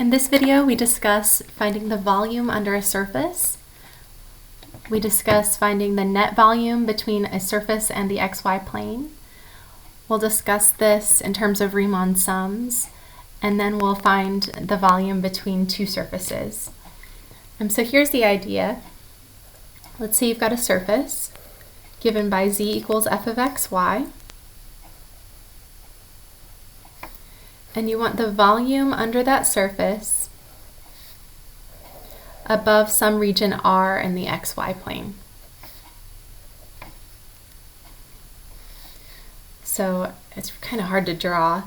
In this video, we discuss finding the volume under a surface. We discuss finding the net volume between a surface and the xy plane. We'll discuss this in terms of Riemann sums, and then we'll find the volume between two surfaces. So here's the idea. Let's say you've got a surface given by z equals f of xy, and you want the volume under that surface above some region R in the xy plane. So it's kind of hard to draw,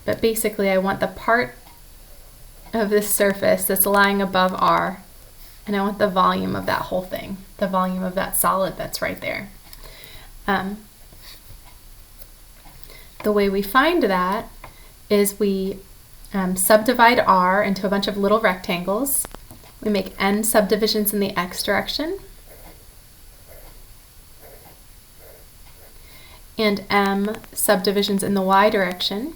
but basically I want the part of this surface that's lying above R, and I want the volume of that whole thing, the volume of that solid that's right there. The way we find that is we subdivide R into a bunch of little rectangles. We make n subdivisions in the x direction and m subdivisions in the y direction.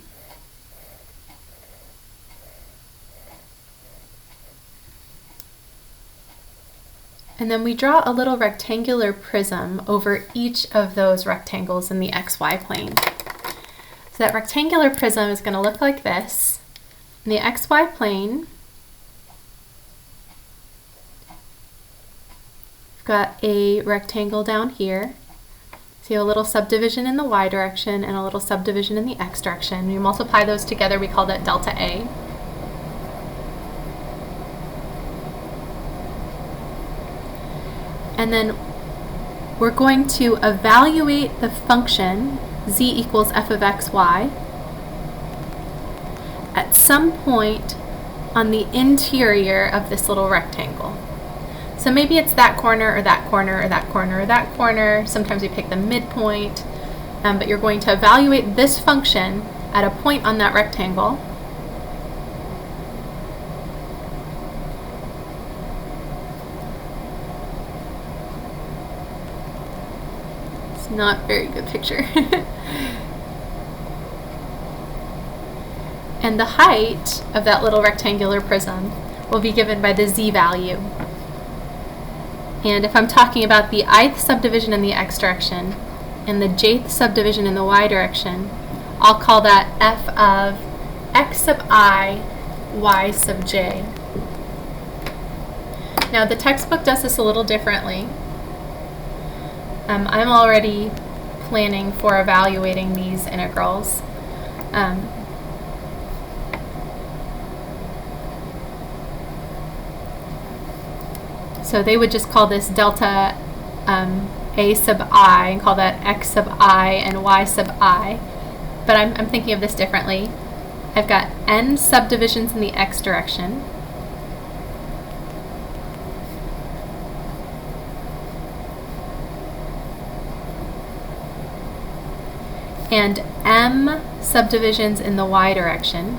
And then we draw a little rectangular prism over each of those rectangles in the xy plane. So that rectangular prism is going to look like this. In the xy plane, we've got a rectangle down here. See a little subdivision in the y direction and a little subdivision in the x direction. We multiply those together, we call that delta A. And then we're going to evaluate the function z equals f of xy at some point on the interior of this little rectangle. So maybe it's that corner or that corner or that corner or that corner. Sometimes we pick the midpoint, but you're going to evaluate this function at a point on that rectangle. It's not a very good picture. And the height of that little rectangular prism will be given by the z value. And if I'm talking about the ith subdivision in the x direction and the jth subdivision in the y direction, I'll call that f of x sub I, y sub j. Now the textbook does this a little differently. I'm already planning for evaluating these integrals. So they would just call this delta a sub I and call that x sub I and y sub I. But I'm thinking of this differently. I've got n subdivisions in the x direction. And m subdivisions in the y direction.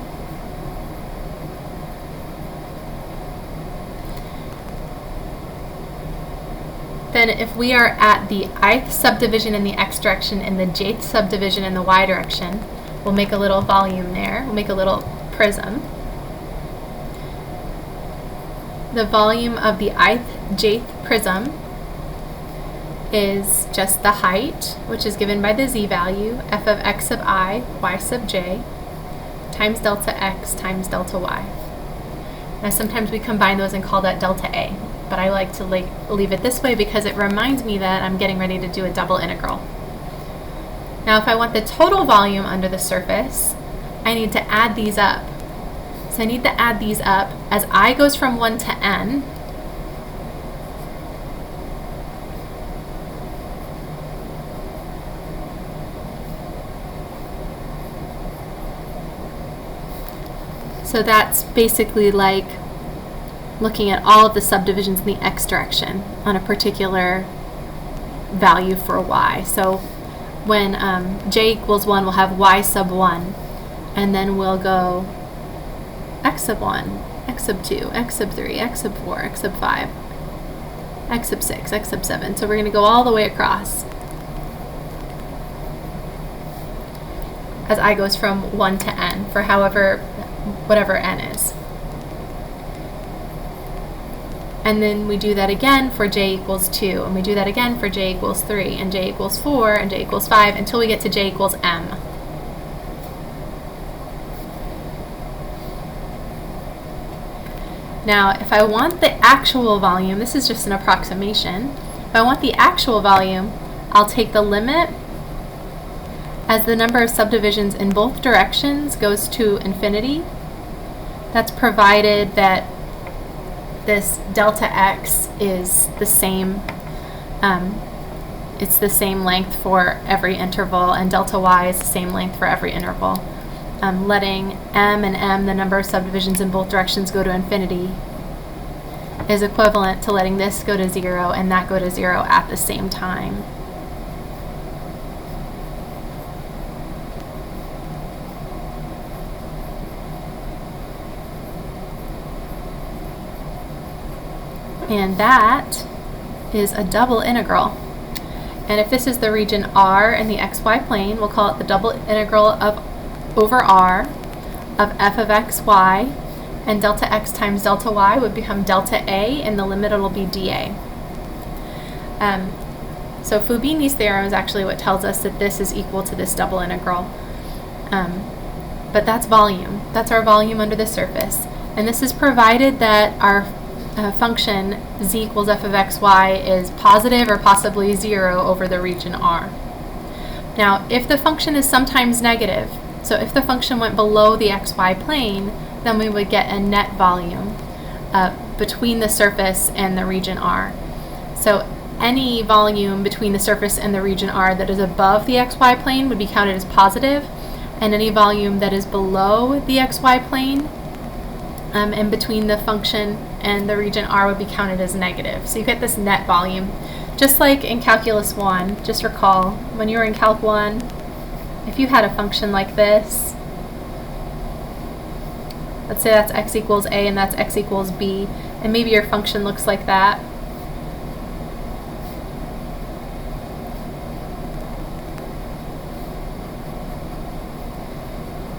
Then if we are at the ith subdivision in the x direction and the jth subdivision in the y direction, we'll make a little volume there. We'll make a little prism. The volume of the ith jth prism is just the height, which is given by the z value, f of x sub I, y sub j, times delta x times delta y. Now sometimes we combine those and call that delta A, but I like to leave it this way because it reminds me that I'm getting ready to do a double integral. Now if I want the total volume under the surface, I need to add these up. So I need to add these up as I goes from 1 to n. So that's basically like looking at all of the subdivisions in the x direction on a particular value for y. So when j equals 1, we'll have y sub 1, and then we'll go x sub 1, x sub 2, x sub 3, x sub 4, x sub 5, x sub 6, x sub 7. So we're going to go all the way across as I goes from 1 to n for whatever n is. And then we do that again for j equals 2, and we do that again for j equals 3, and j equals 4, and j equals 5, until we get to j equals m. Now, if I want the actual volume, this is just an approximation. If I want the actual volume, I'll take the limit as the number of subdivisions in both directions goes to infinity. That's provided that this delta x is the same, it's the same length for every interval, and delta y is the same length for every interval. Letting m and m, the number of subdivisions in both directions, go to infinity is equivalent to letting this go to 0 and that go to 0 at the same time. And that is a double integral. And if this is the region R in the xy plane, we'll call it the double integral of over R of f of x, y, and delta x times delta y would become delta A, and the limit will be dA. So Fubini's theorem is actually what tells us that this is equal to this double integral. But that's volume. That's our volume under the surface. And this is provided that our function z equals f of x, y is positive or possibly 0 over the region R. Now, if the function is sometimes negative, so if the function went below the xy plane, then we would get a net volume between the surface and the region R. So any volume between the surface and the region R that is above the xy plane would be counted as positive, and any volume that is below the xy plane and between the function and the region R would be counted as negative. So you get this net volume. Just like in Calculus 1, just recall, when you were in Calc 1, if you had a function like this, let's say that's x equals a and that's x equals b, and maybe your function looks like that.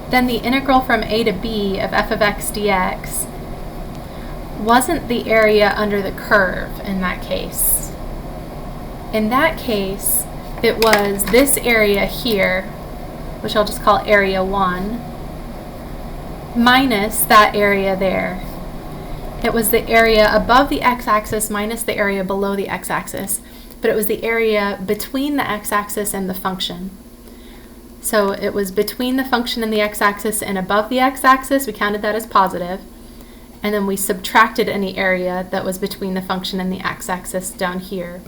Then the integral from a to b of f of x dx wasn't the area under the curve in that case. In that case, it was this area here, which I'll just call area 1, minus that area there. It was the area above the x-axis minus the area below the x-axis, but it was the area between the x-axis and the function. So it was between the function and the x-axis and above the x-axis, we counted that as positive, and then we subtracted any area that was between the function and the x-axis down here.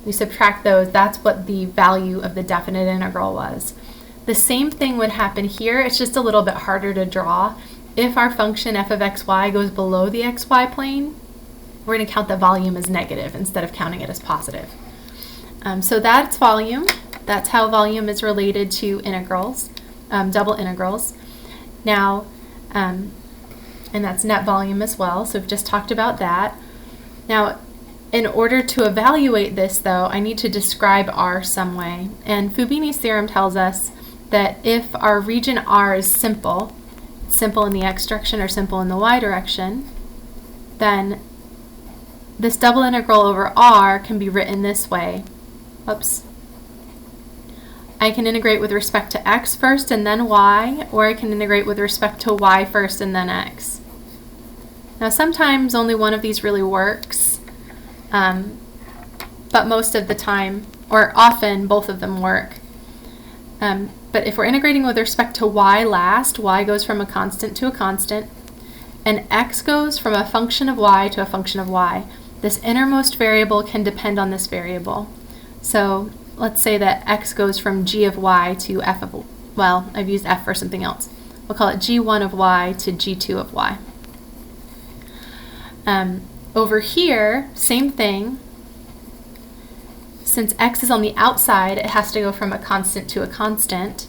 We subtract those, that's what the value of the definite integral was. The same thing would happen here, it's just a little bit harder to draw. If our function f of xy goes below the xy plane, we're going to count the volume as negative instead of counting it as positive. So that's volume. That's how volume is related to integrals, double integrals. Now, and that's net volume as well, so we've just talked about that. Now, in order to evaluate this, though, I need to describe R some way. And Fubini's theorem tells us that if our region R is simple in the x direction or simple in the y direction, then this double integral over R can be written this way. Oops. I can integrate with respect to x first and then y, or I can integrate with respect to y first and then x. Now sometimes only one of these really works, but most of the time, or often, both of them work. But if we're integrating with respect to y last, y goes from a constant to a constant, and x goes from a function of y to a function of y. This innermost variable can depend on this variable. So let's say that x goes from g of y to f of, well, I've used f for something else. We'll call it g1 of y to g2 of y. Over here, same thing. Since x is on the outside, it has to go from a constant to a constant.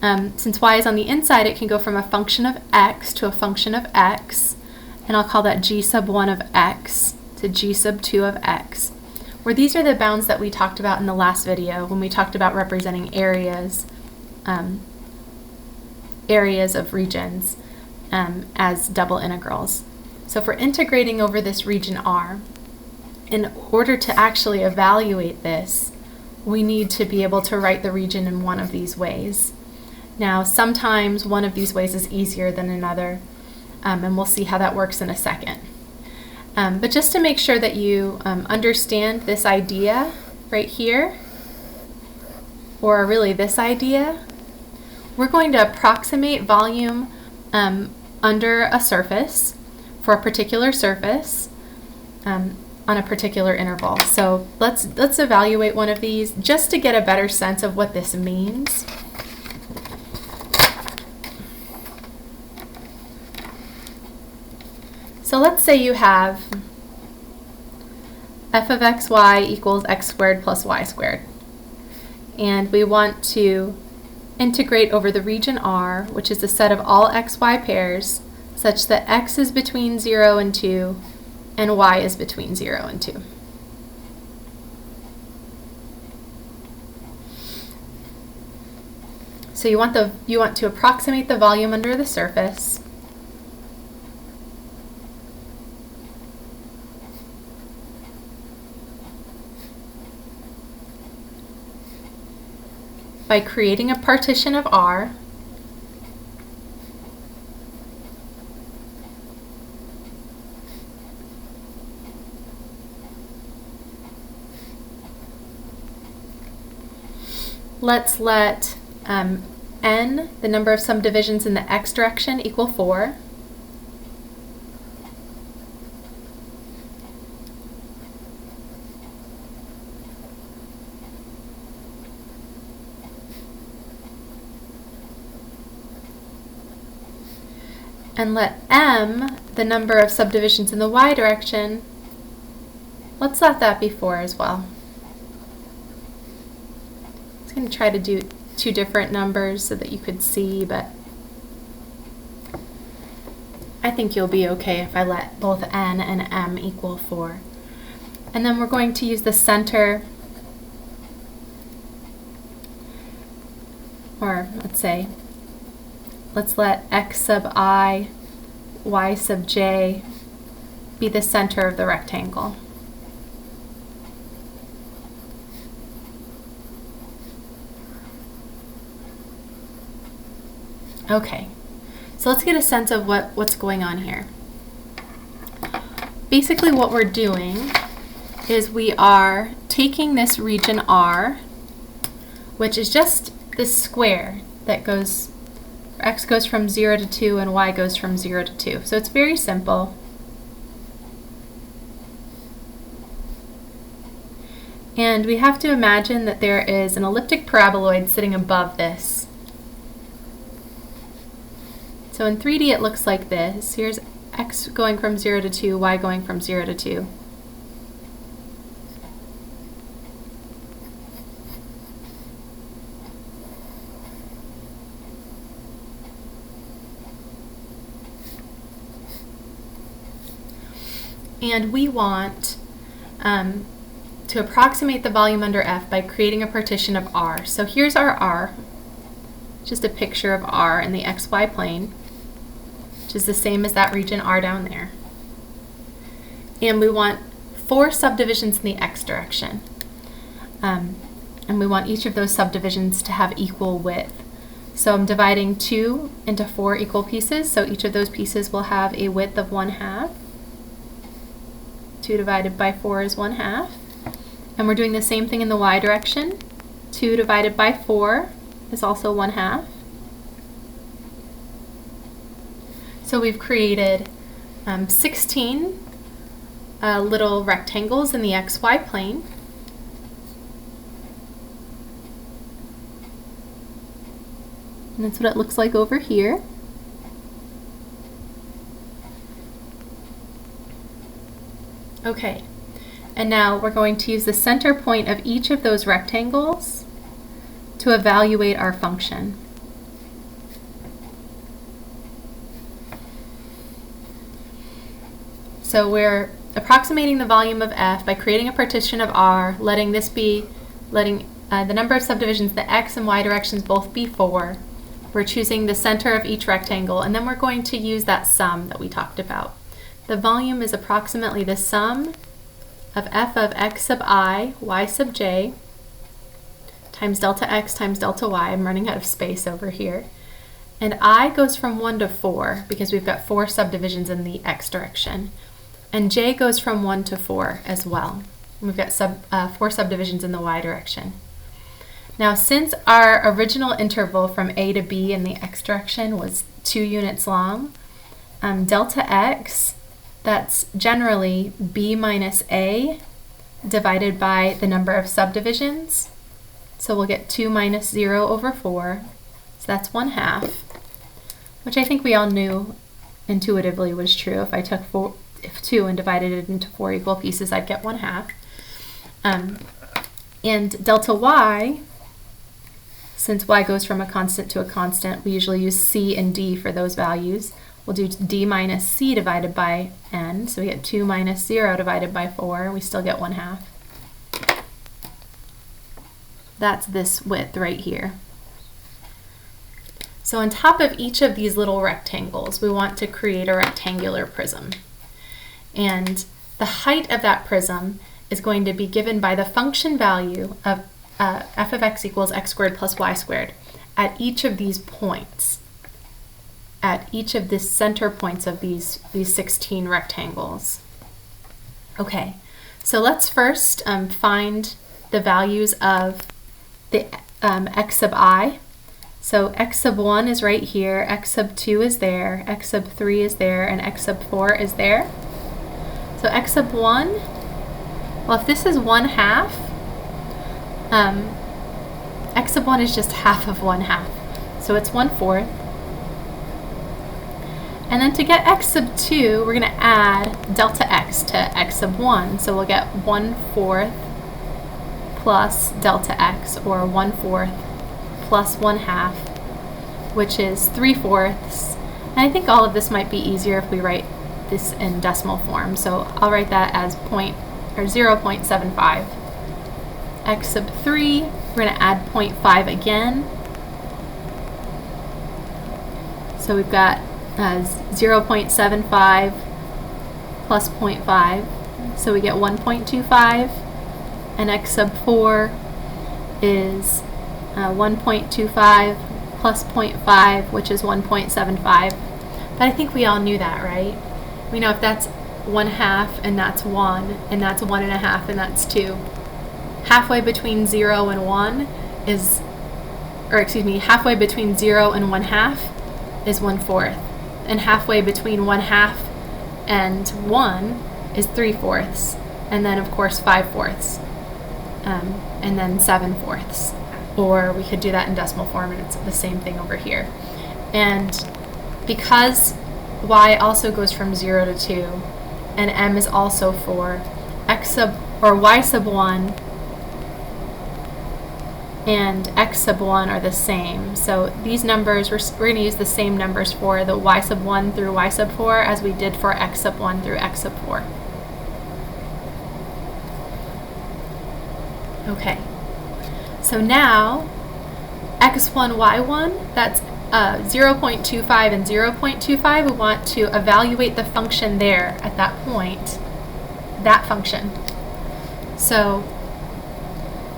Since y is on the inside, it can go from a function of x to a function of x, and I'll call that g sub 1 of x to g sub 2 of x, where these are the bounds that we talked about in the last video when we talked about representing areas, areas of regions as double integrals. So if we're integrating over this region R, in order to actually evaluate this, we need to be able to write the region in one of these ways. Now, sometimes one of these ways is easier than another, and we'll see how that works in a second. But just to make sure that you understand this idea right here, or really this idea, we're going to approximate volume under a surface for a particular surface on a particular interval. So let's evaluate one of these just to get a better sense of what this means. So let's say you have f of xy equals x squared plus y squared. And we want to integrate over the region R, which is the set of all xy pairs, such that x is between 0 and 2 and y is between 0 and 2. So you want to approximate the volume under the surface. By creating a partition of R, let's let n, the number of subdivisions in the x direction, equal 4. And let m, the number of subdivisions in the y direction, let's let that be 4 as well. I was going to try to do two different numbers so that you could see, but I think you'll be okay if I let both n and m equal 4. And then we're going to use the center, or let's let x sub I, y sub j be the center of the rectangle. Okay, so let's get a sense of what's going on here. Basically what we're doing is we are taking this region R, which is just this square that goes, x goes from 0 to 2 and y goes from 0 to 2. So it's very simple. And we have to imagine that there is an elliptic paraboloid sitting above this. So in 3D it looks like this. Here's x going from 0 to 2, y going from 0 to 2. And we want to approximate the volume under F by creating a partition of R. So here's our R, just a picture of R in the xy plane, which is the same as that region R down there. And we want 4 subdivisions in the x direction. And we want each of those subdivisions to have equal width. So I'm dividing 2 into 4 equal pieces, so each of those pieces will have a width of 1/2. 2 divided by 4 is 1/2. And we're doing the same thing in the y direction. 2 divided by 4 is also 1/2. So we've created 16 little rectangles in the xy plane. And that's what it looks like over here. Okay, and now we're going to use the center point of each of those rectangles to evaluate our function. So we're approximating the volume of F by creating a partition of R, letting the number of subdivisions, the x and y directions both be 4. We're choosing the center of each rectangle, and then we're going to use that sum that we talked about the volume is approximately the sum of f of x sub I, y sub j, times delta x times delta y. I'm running out of space over here. And I goes from 1 to 4 because we've got 4 subdivisions in the x direction. And j goes from 1 to 4 as well. We've got 4 subdivisions in the y direction. Now, since our original interval from a to b in the x direction was 2 units long, delta x, that's generally b minus a divided by the number of subdivisions. So we'll get 2 minus 0 over 4. So that's 1/2, which I think we all knew intuitively was true. If I took 2 and divided it into 4 equal pieces, I'd get 1/2. And delta y, since y goes from a constant to a constant, we usually use c and d for those values. We'll do d minus c divided by n, so we get 2 minus 0 divided by 4, we still get 1/2. That's this width right here. So on top of each of these little rectangles, we want to create a rectangular prism. And the height of that prism is going to be given by the function value of f of x equals x squared plus y squared at each of these points, at each of the center points of these 16 rectangles. Okay, so let's first find the values of the x sub I. So x sub 1 is right here, x sub 2 is there, x sub 3 is there, and x sub 4 is there. So x sub 1, well, if this is 1/2, x sub 1 is just half of 1/2. So it's 1/4. And then to get x sub 2, we're going to add delta x to x sub 1. So we'll get 1/4 plus delta x, or 1/4 plus 1/2, which is 3/4. And I think all of this might be easier if we write this in decimal form. So I'll write that as 0.75. X sub 3, we're going to add 0.5 again. So we've got 0.75 plus 0.5, so we get 1.25, and x sub 4 is 1.25 plus 0.5, which is 1.75. But I think we all knew that, right? We know if that's 1/2 and that's 1, and that's 1.5 and that's 2. Halfway between 0 and 1 is, or excuse me, halfway between 0 and 1/2 is 1/4. And halfway between 1/2 and 1 is 3/4, and then of course 5/4, and then 7/4. Or we could do that in decimal form, and it's the same thing over here. And because y also goes from 0 to 2, and m is also 4, x sub, or y sub 1 and x sub 1 are the same. So these numbers, we're going to use the same numbers for the y sub 1 through y sub 4 as we did for x sub 1 through x sub 4. Okay, so now x1, y1, that's 0.25 and 0.25. We want to evaluate the function there at that point, that function. So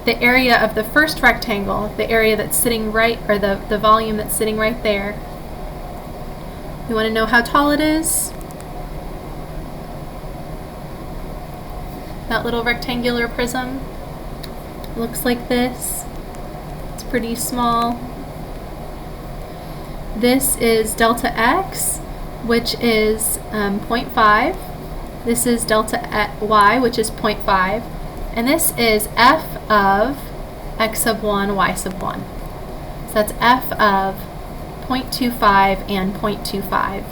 the area of the first rectangle, the area that's sitting right, or the volume that's sitting right there, we want to know how tall it is. That little rectangular prism looks like this. It's pretty small. This is delta x, which is 0.5. This is delta y, which is 0.5. And this is f of x sub 1, y sub 1. So that's f of 0.25 and 0.25.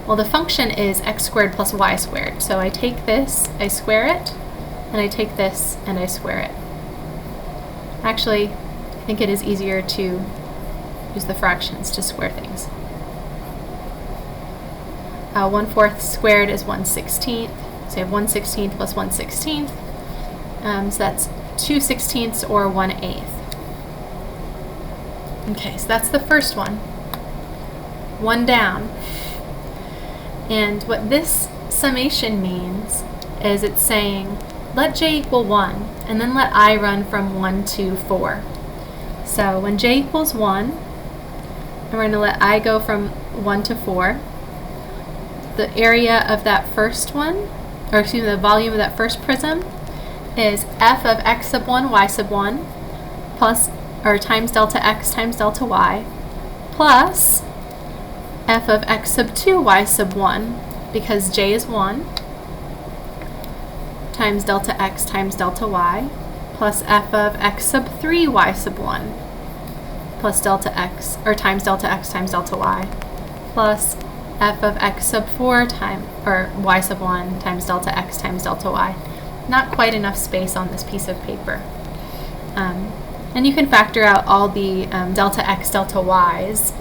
Well, the function is x squared plus y squared. So I take this, I square it, and I take this, and I square it. Actually, I think it is easier to use the fractions to square things. 1/4 squared is 1/16. So you have 1/16 plus 1/16. So that's 2/16 or 1/8. Okay, so that's the first one. One down. And what this summation means is it's saying let j equal 1 and then let I run from 1 to 4. So when j equals 1, and we're going to let I go from 1 to 4, the area of that first one, or excuse me, the volume of that first prism is f of x sub 1 y sub 1 plus, or times delta x times delta y, plus f of x sub 2 y sub 1, because j is 1, times delta x times delta y, plus f of x sub 3 y sub 1, plus delta x, or times delta x times delta y, plus f of x sub 4 times, or y sub 1 times delta x times delta y. Not quite enough space on this piece of paper. And you can factor out all the delta x, delta y's.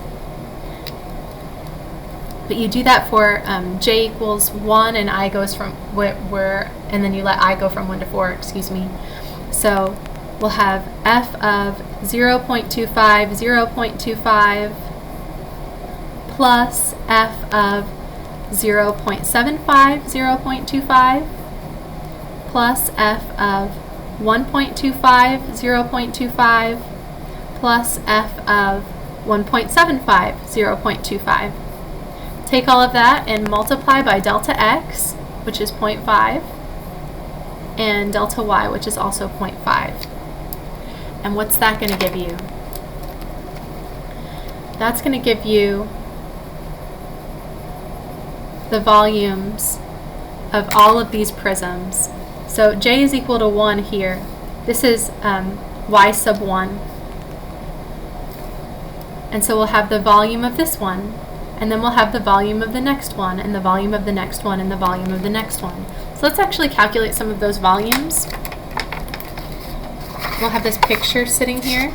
But you do that for j equals 1 and I goes from and then you let I go from 1 to 4, excuse me. So we'll have f of 0.25, 0.25 plus f of 0.75, 0.25 plus f of 1.25, 0.25 plus f of 1.75, 0.25. Take all of that and multiply by delta x, which is 0.5, and delta y, which is also 0.5. And what's that going to give you? That's going to give you the volumes of all of these prisms. So j is equal to 1 here. This is y sub 1. And so we'll have the volume of this one, and then we'll have the volume of the next one, and the volume of the next one, and the volume of the next one. So let's actually calculate some of those volumes. We'll have this picture sitting here.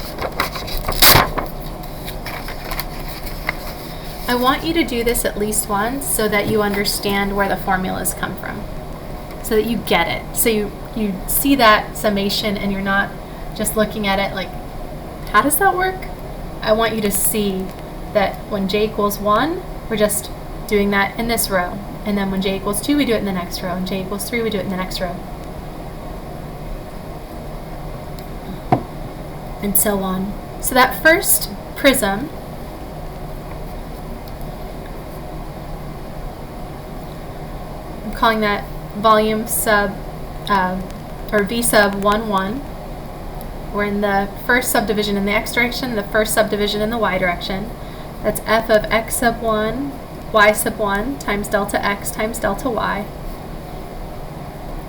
I want you to do this at least once so that you understand where the formulas come from, so that you get it. So you see that summation and you're not just looking at it like, how does that work? I want you to see that when j equals 1, we're just doing that in this row. And then when j equals 2, we do it in the next row. And j equals 3, we do it in the next row. And so on. So that first prism, I'm calling that volume sub, or V sub 1, 1. We're in the first subdivision in the x direction, the first subdivision in the y direction. That's f of x sub 1, y sub 1 times delta x times delta y.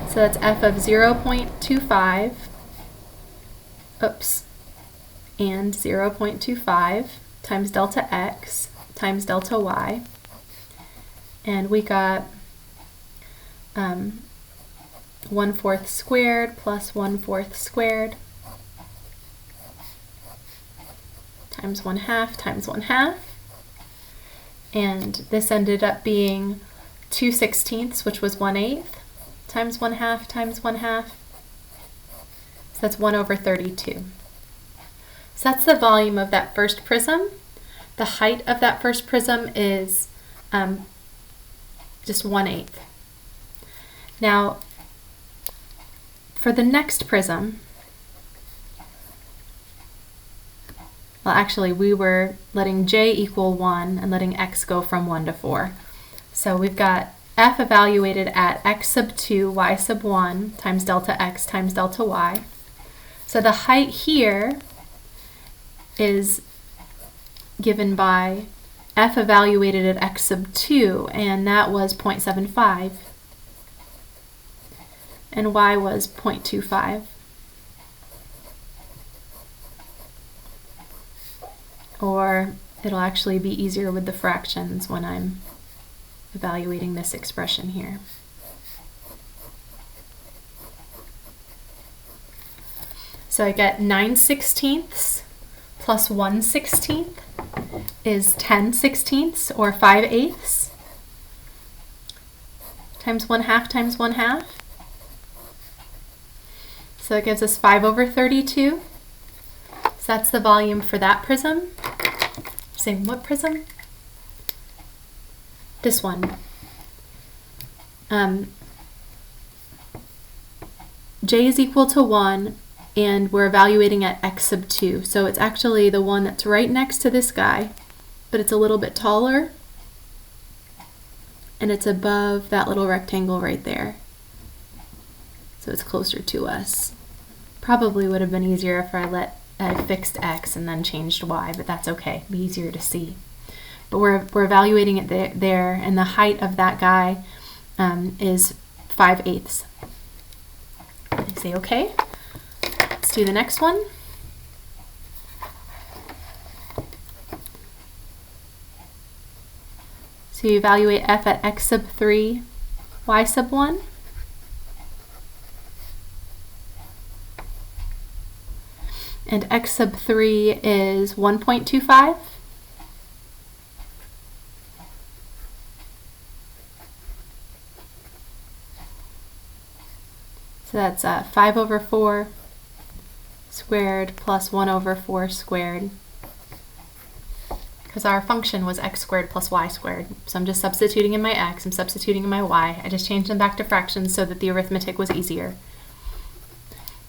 So that's f of 0.25, and 0.25 times delta x times delta y. And we got 1/4 squared plus 1/4 squared times 1/2 times 1/2. And this ended up being 2/16, which was 1/8, times 1/2 times 1/2. So that's 1/32. So that's the volume of that first prism. The height of that first prism is just 1/8. Now, for the next prism, well, actually, we were letting j equal 1 and letting x go from 1 to 4. So we've got f evaluated at x sub 2, y sub 1 times delta x times delta y. So the height here is given by f evaluated at x sub 2, and that was 0.75. And y was 0.25. Or it'll actually be easier with the fractions when I'm evaluating this expression here. So I get 9/16 plus 1/16 is 10/16 or 5/8 times 1/2 times 1/2. So it gives us 5/32. So that's the volume for that prism. Saying what prism? This one. j is equal to 1, and we're evaluating at x sub 2. So it's actually the one that's right next to this guy, but it's a little bit taller, and it's above that little rectangle right there. So it's closer to us. Probably would have been easier if I fixed x and then changed y, but that's okay. It'd be easier to see. But we're evaluating it there, and the height of that guy is 5/8. I say okay. Let's do the next one. So you evaluate f at x sub 3, y sub 1. And x sub 3 is 1.25. So that's 5 over 4 squared plus 1 over 4 squared. Because our function was x squared plus y squared. So I'm just substituting in my x, I'm substituting in my y. I just changed them back to fractions so that the arithmetic was easier.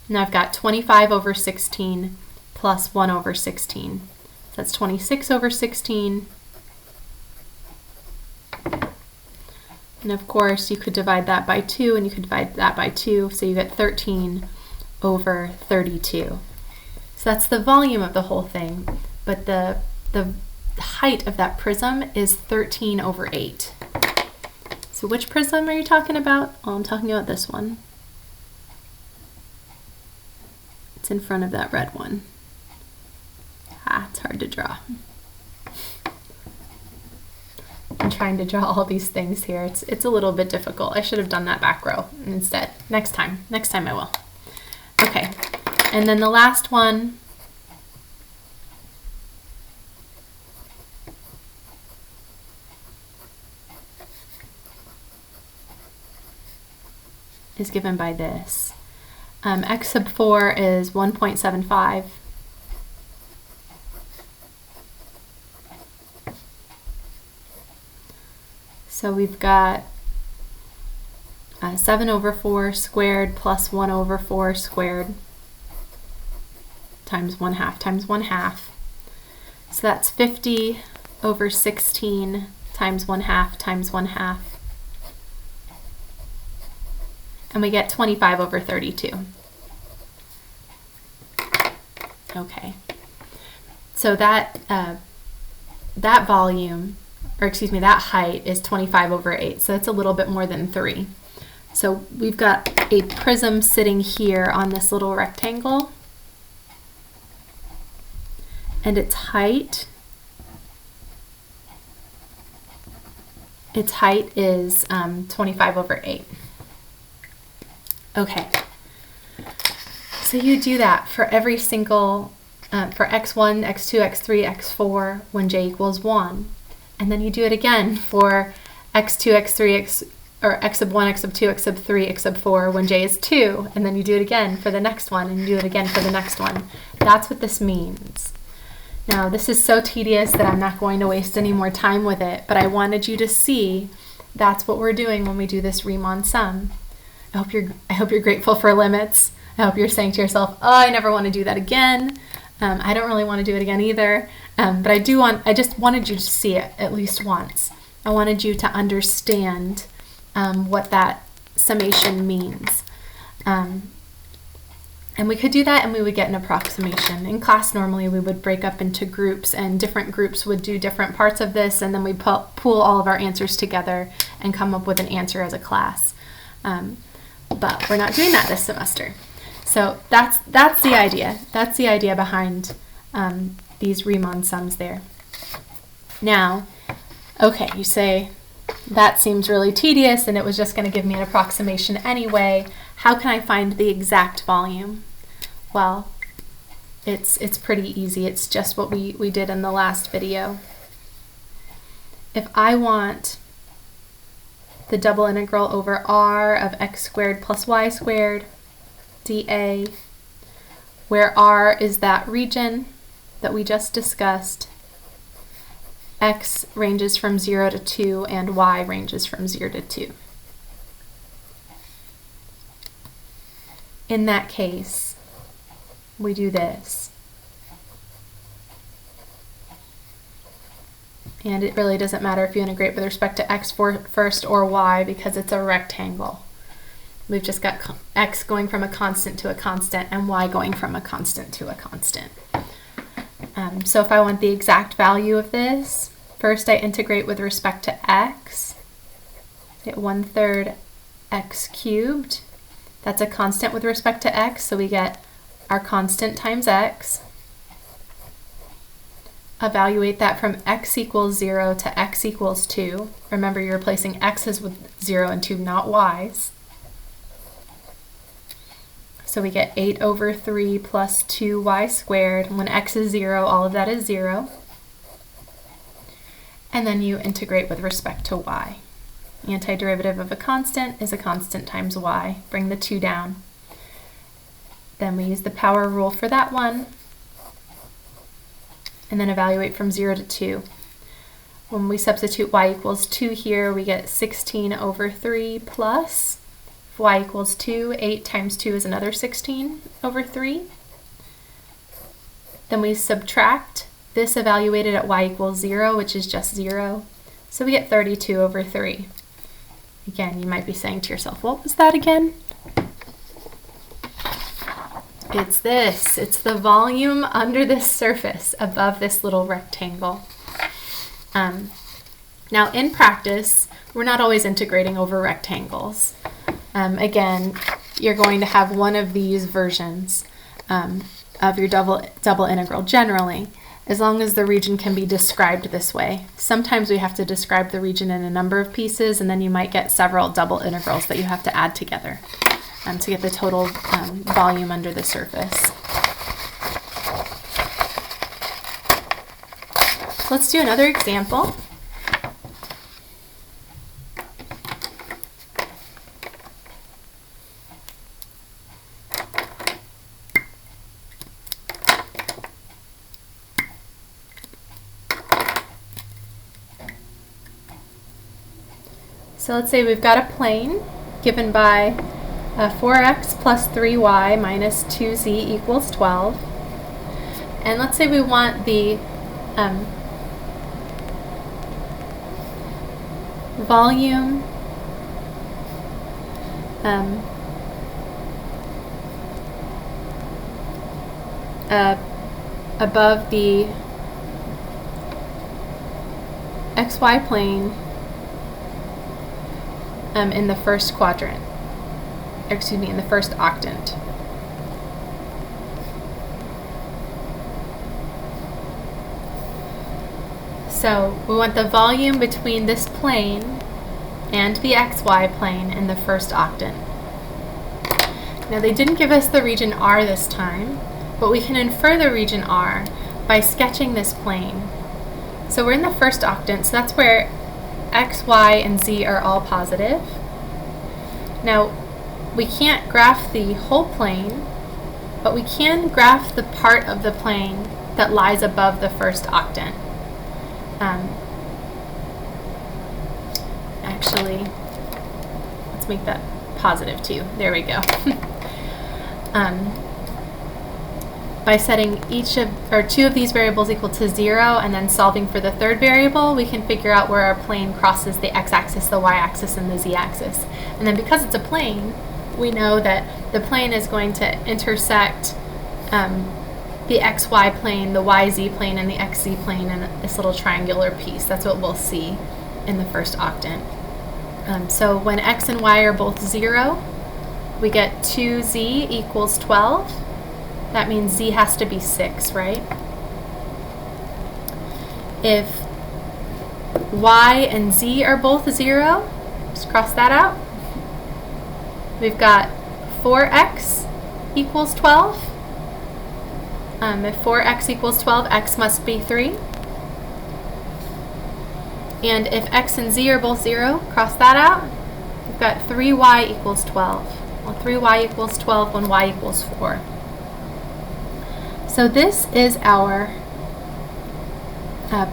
Now I've got 25 over 16 plus 1 over 16. So that's 26 over 16. And of course, you could divide that by 2, and you could divide that by 2, so you get 13 over 32. So that's the volume of the whole thing, but the height of that prism is 13 over 8. So which prism are you talking about? Oh, I'm talking about this one. It's in front of that red one. It's hard to draw. I'm trying to draw all these things here. It's a little bit difficult. I should have done that back row instead. Next time I will. Okay, and then the last one is given by this. X sub 4 is 1.75. So we've got 7 over 4 squared plus 1 over 4 squared times 1/2 times 1/2. So that's 50 over 16 times 1/2 times 1/2. And we get 25 over 32. Okay. So that volume, or excuse me, that height is 25 over 8. So that's a little bit more than 3. So we've got a prism sitting here on this little rectangle. And its height is 25 over 8. Okay, so you do that for every single, for x1, x2, x3, x4 when j equals 1. And then you do it again for x2, x3, or x sub 1, x sub 2, x sub 3, x sub 4 when j is 2. And then you do it again for the next one, and you do it again for the next one. That's what this means. Now, this is so tedious that I'm not going to waste any more time with it, but I wanted you to see that's what we're doing when we do this Riemann sum. I hope you're grateful for limits. I hope you're saying to yourself, oh, I never want to do that again. I don't really want to do it again either. But I just wanted you to see it at least once. I wanted you to understand what that summation means. And we could do that and we would get an approximation. In class, normally we would break up into groups, and different groups would do different parts of this, and then we pool all of our answers together and come up with an answer as a class. But we're not doing that this semester. So that's the idea. That's the idea behind these Riemann sums there. Now, okay, you say, that seems really tedious and it was just going to give me an approximation anyway. How can I find the exact volume? Well, it's pretty easy. It's just what we did in the last video. If I want the double integral over r of x squared plus y squared dA, where r is that region that we just discussed, x ranges from 0 to 2 and y ranges from 0 to 2. in that case, we do this. And it really doesn't matter if you integrate with respect to x first or y because it's a rectangle. We've just got x going from a constant to a constant and y going from a constant to a constant. So if I want the exact value of this, first I integrate with respect to x. Get 1/3 x cubed. That's a constant with respect to x, so we get our constant times x. Evaluate that from x equals 0 to x equals 2. Remember, you're replacing x's with 0 and 2, not y's. So we get 8/3 plus 2y squared. When x is 0, all of that is 0. And then you integrate with respect to y. Antiderivative of a constant is a constant times y. Bring the 2 down. Then we use the power rule for that one. And then evaluate from 0 to 2. When we substitute y equals 2 here, we get 16/3 plus, if y equals 2, 8 times 2 is another 16/3. Then we subtract this evaluated at y equals 0, which is just 0. So we get 32/3. Again, you might be saying to yourself, what was that again? It's this. It's the volume under this surface above this little rectangle. Now in practice, we're not always integrating over rectangles. Again, you're going to have one of these versions of your double integral generally, as long as the region can be described this way. Sometimes we have to describe the region in a number of pieces, and then you might get several double integrals that you have to add together to get the total volume under the surface. Let's do another example. So let's say we've got a plane given by 4x plus 3y minus 2z equals 12. And let's say we want the volume above the xy plane in the first quadrant. Excuse me, in the first octant. So we want the volume between this plane and the xy plane in the first octant. Now they didn't give us the region R this time, but we can infer the region R by sketching this plane. So we're in the first octant, so that's where x, y, and z are all positive. Now, we can't graph the whole plane, but we can graph the part of the plane that lies above the first octant. Actually, let's make that positive 2. There we go. By setting two of these variables equal to 0 and then solving for the third variable, we can figure out where our plane crosses the x-axis, the y-axis, and the z-axis. And then because it's a plane, we know that the plane is going to intersect the xy plane, the yz plane, and the xz plane in this little triangular piece. That's what we'll see in the first octant. So when x and y are both 0, we get 2z equals 12. That means z has to be 6, right? If y and z are both 0, just cross that out. We've got 4x equals 12. If 4x equals 12, x must be 3. And if x and z are both 0, cross that out. We've got 3y equals 12. Well, 3y equals 12 when y equals 4. So this is our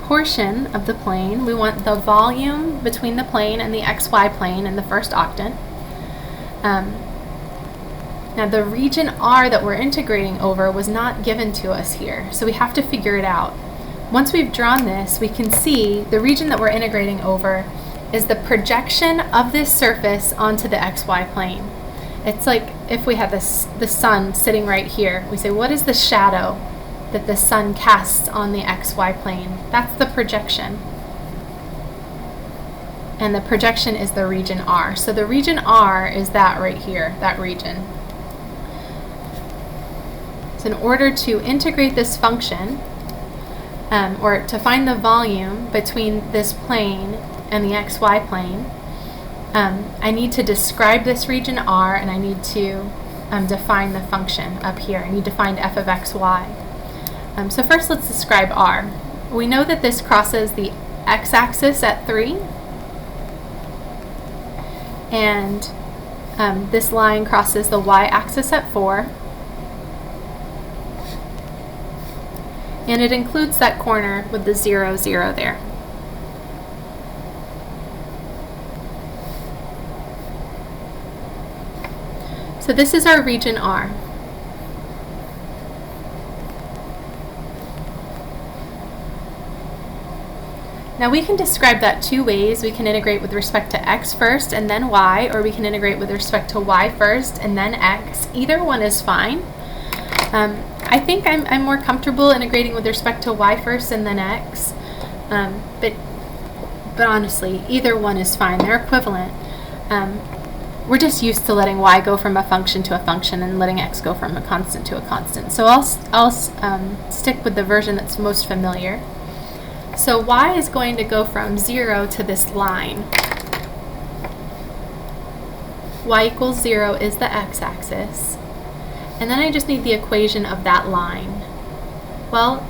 portion of the plane. We want the volume between the plane and the xy plane in the first octant. Now the region R that we're integrating over was not given to us here, so we have to figure it out. Once we've drawn this, we can see the region that we're integrating over is the projection of this surface onto the xy plane. It's like if we had the sun sitting right here. We say, what is the shadow that the sun casts on the xy plane? That's the projection. And the projection is the region R. So the region R is that right here, that region. So in order to integrate this function, or to find the volume between this plane and the xy plane, I need to describe this region R, and I need to define the function up here. I need to find f of xy. So first let's describe R. We know that this crosses the x-axis at 3, and this line crosses the y-axis at 4. And it includes that corner with the 0, 0 there. So this is our region R. Now we can describe that two ways. We can integrate with respect to x first and then y, or we can integrate with respect to y first and then x. Either one is fine. I think I'm more comfortable integrating with respect to y first and then x, but honestly, either one is fine. They're equivalent. We're just used to letting y go from a function to a function and letting x go from a constant to a constant. So I'll stick with the version that's most familiar. So y is going to go from 0 to this line. Y equals 0 is the x-axis. And then I just need the equation of that line. Well,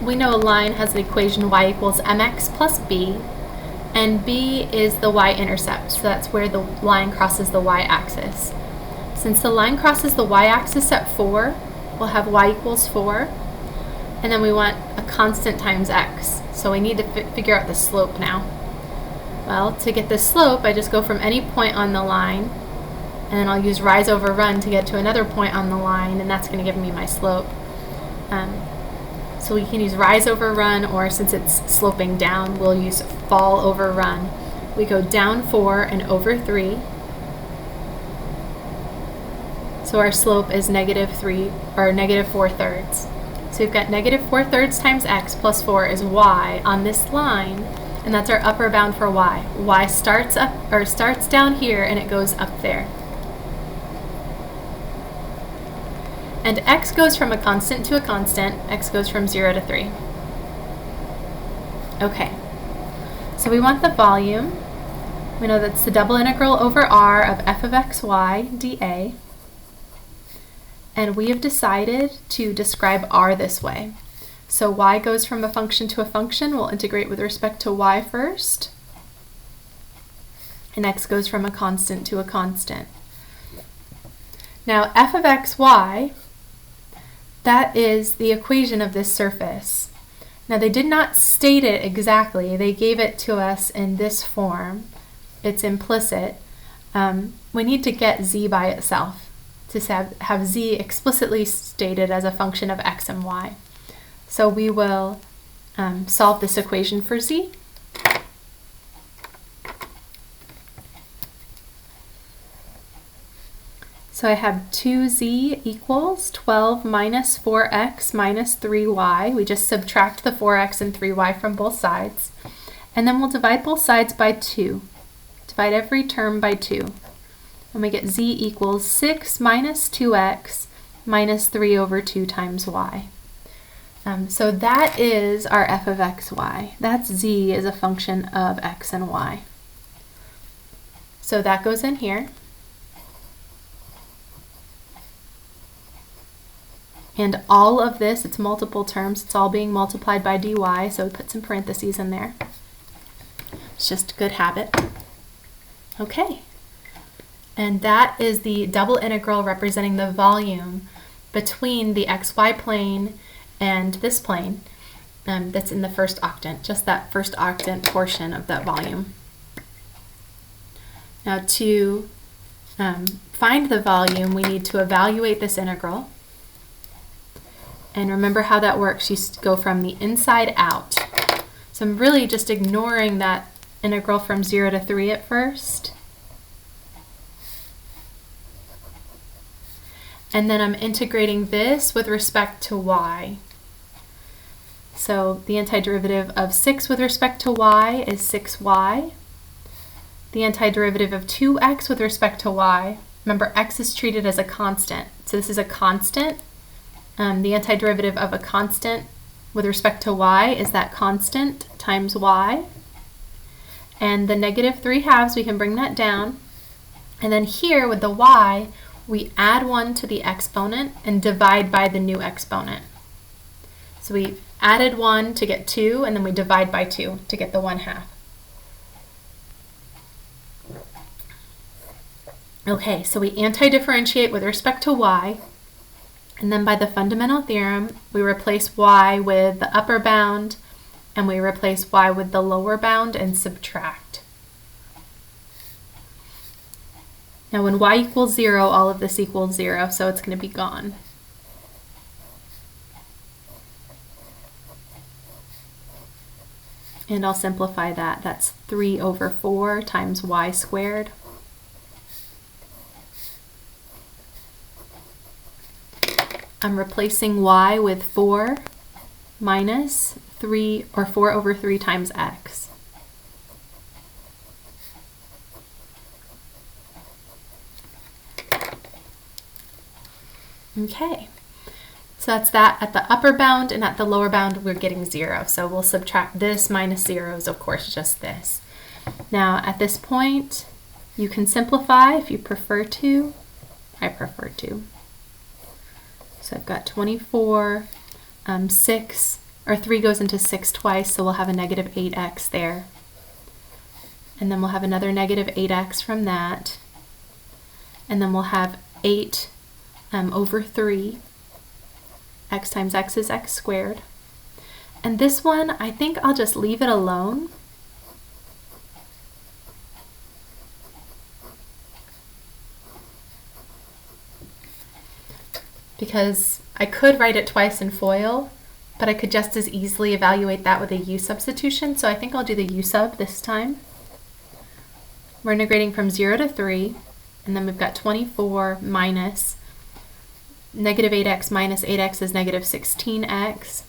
we know a line has an equation y equals mx plus b, and b is the y-intercept, so that's where the line crosses the y-axis. Since the line crosses the y-axis at 4, we'll have y equals 4, and then we want a constant times x, so we need to figure out the slope now. Well, to get the slope, I just go from any point on the line, and then I'll use rise over run to get to another point on the line, and that's going to give me my slope. So we can use rise over run, or since it's sloping down, we'll use fall over run. We go down 4 and over 3. So our slope is -3, or -4/3. So we've got -4/3 times x plus 4 is y on this line, and that's our upper bound for y. Y starts up, or starts down here, and it goes up there. And x goes from a constant to a constant. X goes from 0 to 3. Okay, so we want the volume. We know that's the double integral over r of f of xy dA. And we have decided to describe r this way. So y goes from a function to a function. We'll integrate with respect to y first. And x goes from a constant to a constant. Now f of xy, that is the equation of this surface. Now they did not state it exactly. They gave it to us in this form. It's implicit. We need to get z by itself to have z explicitly stated as a function of x and y. So we will solve this equation for z. So I have 2z equals 12 minus 4x minus 3y. We just subtract the 4x and 3y from both sides. And then we'll divide both sides by 2. Divide every term by 2. And we get z equals 6 minus 2x minus 3 over 2 times y. So that is our f of xy. That's z as a function of x and y. So that goes in here. And all of this, it's multiple terms, it's all being multiplied by dy, so we put some parentheses in there. It's just a good habit. Okay. And that is the double integral representing the volume between the xy plane and this plane that's in the first octant, just that first octant portion of that volume. Now to find the volume, we need to evaluate this integral. And remember how that works. You go from the inside out. So I'm really just ignoring that integral from 0 to 3 at first. And then I'm integrating this with respect to y. So the antiderivative of 6 with respect to y is 6y. The antiderivative of 2x with respect to y, remember x is treated as a constant. So this is a constant. The antiderivative of a constant with respect to y is that constant times y. And the negative 3/2, we can bring that down. And then here with the y, we add 1 to the exponent and divide by the new exponent. So we added 1 to get 2, and then we divide by 2 to get the 1/2. Okay, so we anti-differentiate with respect to y, and then by the fundamental theorem, we replace y with the upper bound, and we replace y with the lower bound and subtract. Now when y equals 0, all of this equals 0, so it's going to be gone. And I'll simplify that. That's 3 over 4 times y squared. I'm replacing y with 4 minus 3, or 4 over 3 times x. Okay, so that's that at the upper bound, and at the lower bound we're getting 0. So we'll subtract this minus 0 is of course just this. Now at this point you can simplify if you prefer to. I prefer to. So I've got 24, 6, or 3 goes into 6 twice, so we'll have a negative 8x there. And then we'll have another negative 8x from that. And then we'll have 8 over 3. X times x is x squared. And this one, I think I'll just leave it alone. Because I could write it twice in FOIL, but I could just as easily evaluate that with a u substitution, so I think I'll do the u sub this time. We're integrating from 0 to 3, and then we've got 24 minus negative 8x minus 8x is negative 16x.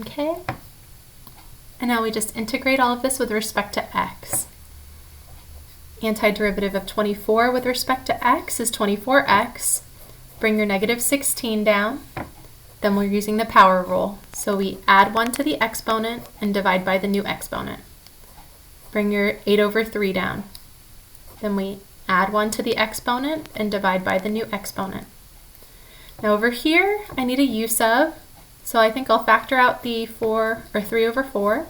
Okay, and now we just integrate all of this with respect to x. Antiderivative of 24 with respect to x is 24x. Bring your negative 16 down. Then we're using the power rule. So we add 1 to the exponent and divide by the new exponent. Bring your 8 over 3 down. Then we add 1 to the exponent and divide by the new exponent. Now over here, I need a u sub. So I think I'll factor out the 3 over 4.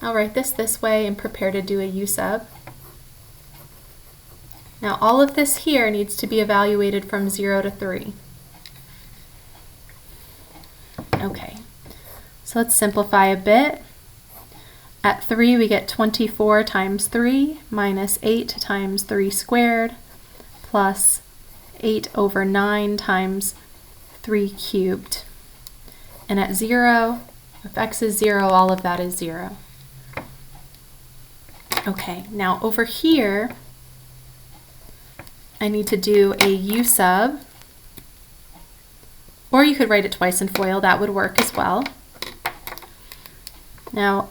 I'll write this way and prepare to do a u sub. Now all of this here needs to be evaluated from 0 to 3. Okay, so let's simplify a bit. At 3 we get 24 times 3 minus 8 times 3 squared plus 8 over 9 times 3 cubed. And at 0, if x is 0, all of that is 0. Okay, now over here, I need to do a u sub, or you could write it twice in FOIL, that would work as well. Now,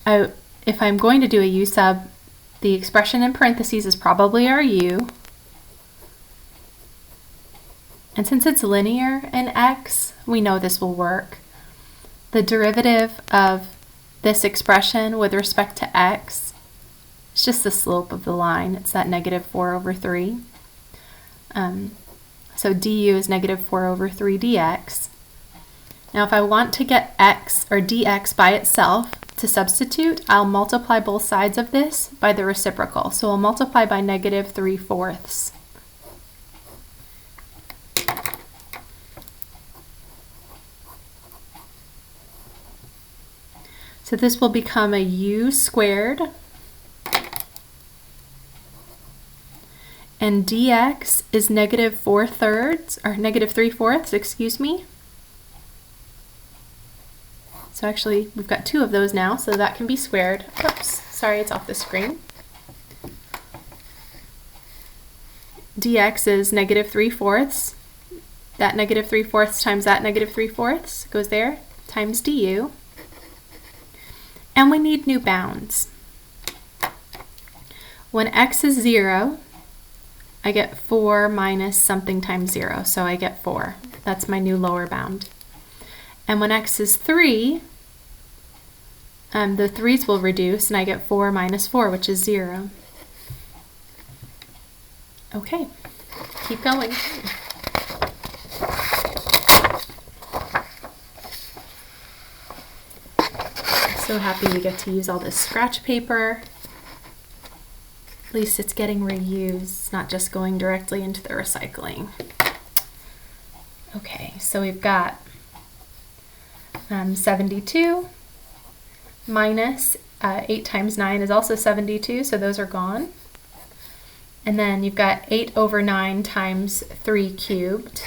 if I'm going to do a u sub, the expression in parentheses is probably our u. And since it's linear in x, we know this will work. The derivative of this expression with respect to x, it's just the slope of the line. It's that negative 4 over 3. So du is negative 4 over 3 dx. Now if I want to get x or dx by itself, to substitute, I'll multiply both sides of this by the reciprocal. So I'll multiply by -3/4. So this will become a u squared, and dx is -4/3, or -3/4, excuse me. So actually, we've got two of those now, so that can be squared. Oops, sorry, it's off the screen. Dx is -3/4. That -3/4 times that -3/4 goes there, times du. And we need new bounds. When x is 0, I get 4 minus something times 0, so I get 4. That's my new lower bound. And when x is 3, the 3's will reduce, and I get 4 minus 4, which is 0. Okay, keep going. So happy we get to use all this scratch paper. At least it's getting reused, it's not just going directly into the recycling. Okay, so we've got 72 minus 8 times 9 is also 72, so those are gone. And then you've got 8/9 times 3 cubed.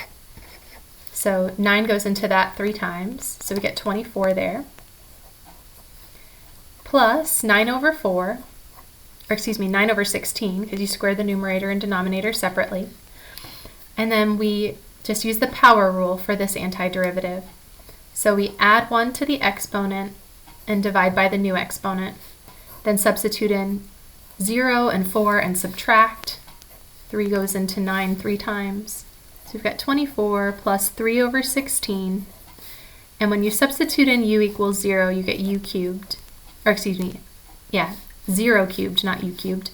So 9 goes into that 3 times, so we get 24 there. Plus 9/4, or excuse me, 9/16, because you square the numerator and denominator separately. And then we just use the power rule for this antiderivative. So we add 1 to the exponent and divide by the new exponent. Then substitute in 0 and 4 and subtract. 3 goes into 9 3 times. So we've got 24 plus 3/16. And when you substitute in u equals 0, you get u cubed. Or excuse me, yeah, 0 cubed, not u cubed.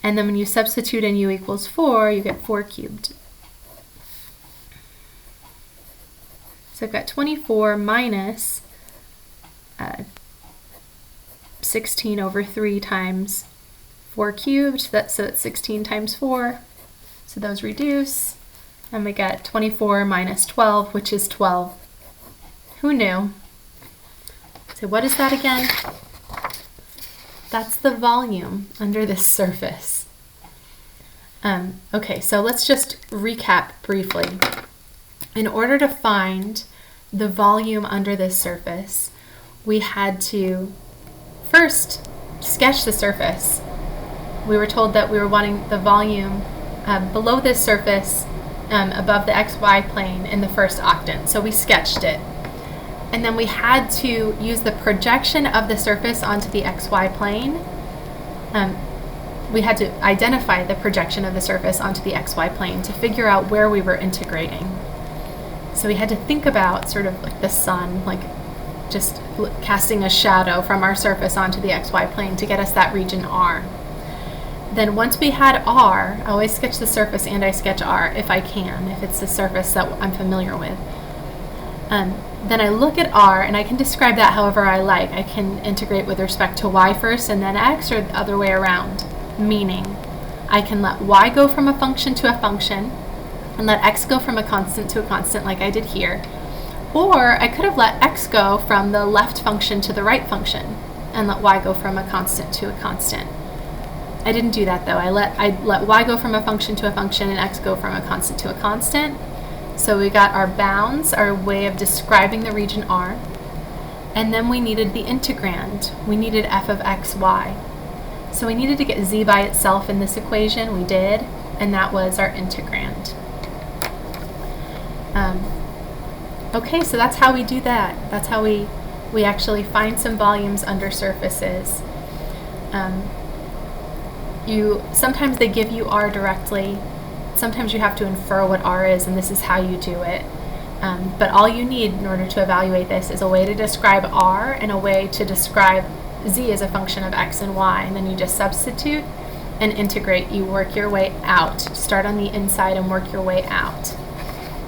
And then when you substitute in u equals 4, you get 4 cubed. So I've got 24 minus 16/3 times 4 cubed, so it's 16 times 4. So those reduce, and we get 24 minus 12, which is 12. Who knew? So what is that again? That's the volume under this surface. Okay, so let's just recap briefly. In order to find the volume under this surface, we had to first sketch the surface. We were told that we were wanting the volume below this surface above the xy plane in the first octant, so we sketched it. And then we had to use the projection of the surface onto the xy plane. We had to identify the projection of the surface onto the xy plane to figure out where we were integrating. So we had to think about sort of like the sun, like just casting a shadow from our surface onto the xy plane to get us that region R. Then once we had R, I always sketch the surface and I sketch R if I can, if it's the surface that I'm familiar with. Then I look at R and I can describe that however I like. I can integrate with respect to y first and then x, or the other way around. Meaning, I can let y go from a function to a function and let x go from a constant to a constant like I did here. Or I could have let x go from the left function to the right function and let y go from a constant to a constant. I didn't do that though. I let y go from a function to a function and x go from a constant to a constant. So we got our bounds, our way of describing the region R, and then we needed the integrand. We needed f of x, y. So we needed to get z by itself in this equation. We did, and that was our integrand. Okay, so that's how we do that. That's how we actually find some volumes under surfaces. Sometimes they give you R directly. Sometimes you have to infer what R is, and this is how you do it. But all you need in order to evaluate this is a way to describe R and a way to describe z as a function of x and y, and then you just substitute and integrate. You work your way out. Start on the inside and work your way out.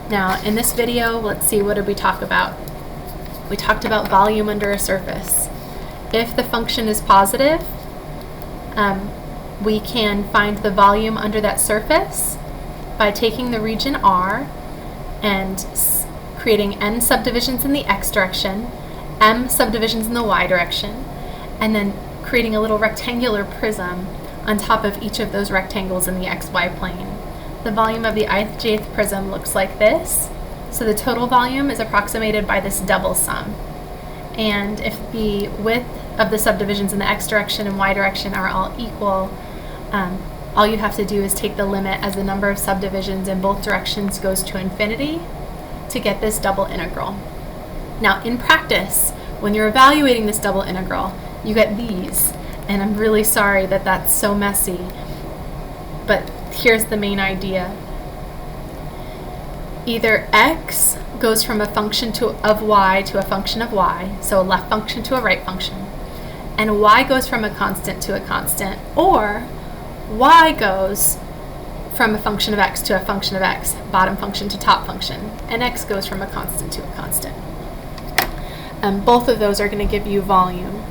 Now, in this video, let's see, what did we talk about? We talked about volume under a surface. if the function is positive, we can find the volume under that surface by taking the region R and creating n subdivisions in the x direction, m subdivisions in the y direction, and then creating a little rectangular prism on top of each of those rectangles in the xy plane. The volume of the ith prism looks like this. So the total volume is approximated by this double sum. And if the width of the subdivisions in the x direction and y direction are all equal, all you have to do is take the limit as the number of subdivisions in both directions goes to infinity to get this double integral. Now in practice, when you're evaluating this double integral, you get these, and I'm really sorry that that's so messy, but here's the main idea. Either x goes from a function of y to a function of y, so a left function to a right function, and y goes from a constant to a constant, or y goes from a function of x to a function of x, bottom function to top function, and x goes from a constant to a constant. Both of those are going to give you volume.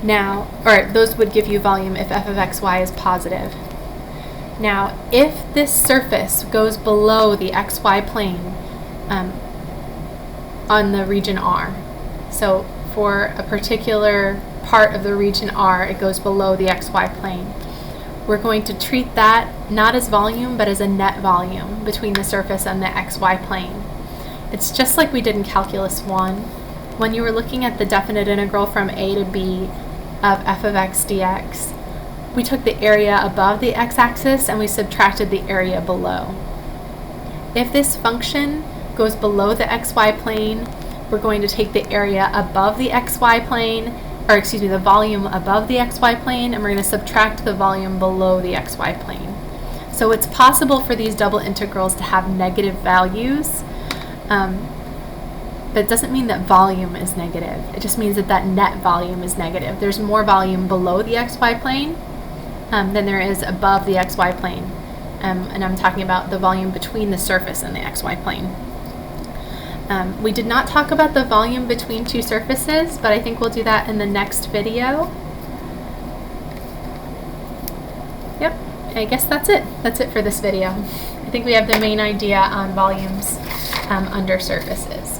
Now, or those would give you volume if f of xy is positive. Now, if this surface goes below the xy plane on the region R, so for a particular part of the region R, it goes below the xy plane, we're going to treat that not as volume, but as a net volume between the surface and the xy plane. It's just like we did in Calculus 1. When you were looking at the definite integral from a to b of f of x dx, we took the area above the x-axis and we subtracted the area below. If this function goes below the xy plane, we're going to take the area above the xy plane, or excuse me, the volume above the xy plane, and we're going to subtract the volume below the xy plane. So it's possible for these double integrals to have negative values, but it doesn't mean that volume is negative. It just means that that net volume is negative. There's more volume below the xy plane than there is above the xy plane. And I'm talking about the volume between the surface and the xy plane. We did not talk about the volume between two surfaces, but I think we'll do that in the next video. Yep, I guess that's it. That's it for this video. I think we have the main idea on volumes under surfaces.